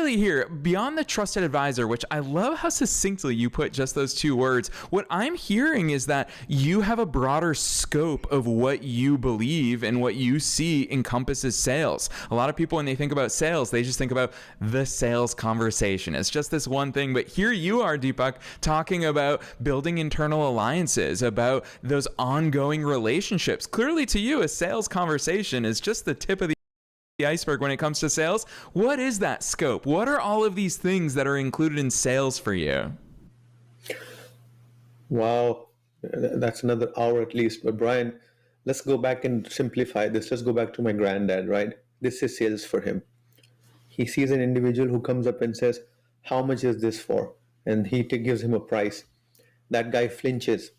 really here, beyond the trusted advisor, which I love how succinctly you put just those two words, what I'm hearing is that you have a broader scope of what you believe and what you see encompasses sales. A lot of people, when they think about sales, they just think about the sales conversation. It's just this one thing. But here you are, Deepak, talking about building internal alliances, about those ongoing relationships. Clearly to you, a sales conversation is just the tip of the iceberg when it comes to sales. What is that scope? What are all of these things that are included in sales for you? Wow, that's another hour at least. But Brian, let's go back and simplify this. Let's go back to my granddad, right? This is sales for him. He sees an individual who comes up and says, how much is this for? And he gives him a price. That guy flinches.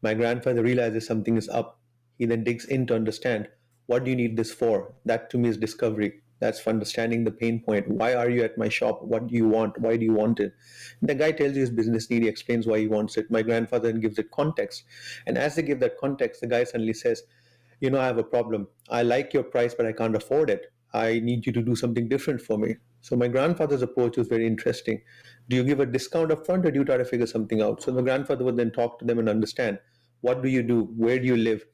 My grandfather realizes something is up. He then digs in to understand, what do you need this for? That to me is discovery. That's for understanding the pain point. Why are you at my shop? What do you want? Why do you want it? And the guy tells you his business need. He explains why he wants it. My grandfather then gives it context. And as they give that context, the guy suddenly says, I have a problem. I like your price, but I can't afford it. I need you to do something different for me. So my grandfather's approach was very interesting. Do you give a discount up front, or do you try to figure something out? So the grandfather would then talk to them and understand, what do you do? Where do you live?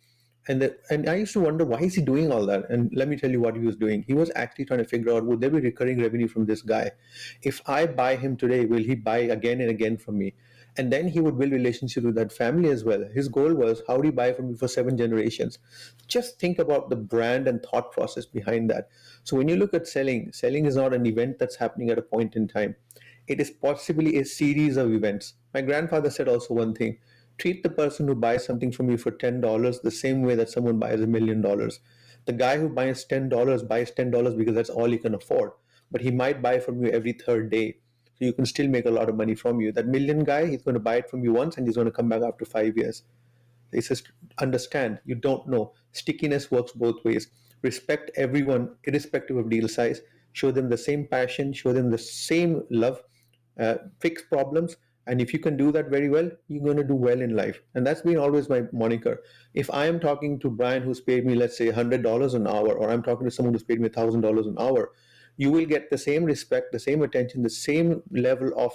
And I used to wonder, why is he doing all that? And let me tell you what he was doing. He was actually trying to figure out, would there be recurring revenue from this guy? If I buy him today, will he buy again and again from me? And then he would build relationship with that family as well. His goal was, how do you buy from me for 7 generations? Just think about the brand and thought process behind that. So when you look at selling is not an event that's happening at a point in time. It is possibly a series of events. My grandfather said also one thing: treat the person who buys something from you for $10 the same way that someone buys $1 million. The guy who buys $10 buys $10 because that's all he can afford, but he might buy from you every third day. So you can still make a lot of money from you. That million guy, he's going to buy it from you once and he's going to come back after 5 years. He says, understand, you don't know. Stickiness works both ways. Respect everyone, irrespective of deal size. Show them the same passion, show them the same love, fix problems. And if you can do that very well, you're going to do well in life. And that's been always my moniker. If I am talking to Brian, who's paid me, let's say $100 an hour, or I'm talking to someone who's paid me $1,000 an hour, you will get the same respect, the same attention, the same level of,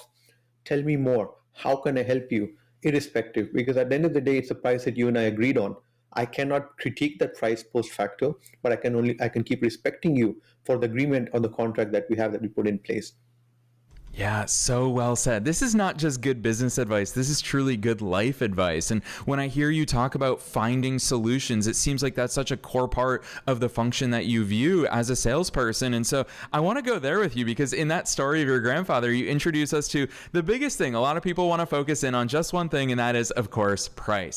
tell me more. How can I help you? Irrespective, because at the end of the day, it's a price that you and I agreed on. I cannot critique that price post facto, but I can keep respecting you for the agreement or the contract that we have, that we put in place. Yeah, so well said. This is not just good business advice. This is truly good life advice. And when I hear you talk about finding solutions, it seems like that's such a core part of the function that you view as a salesperson. And so I want to go there with you, because in that story of your grandfather, you introduce us to the biggest thing. A lot of people want to focus in on just one thing, and that is, of course, price.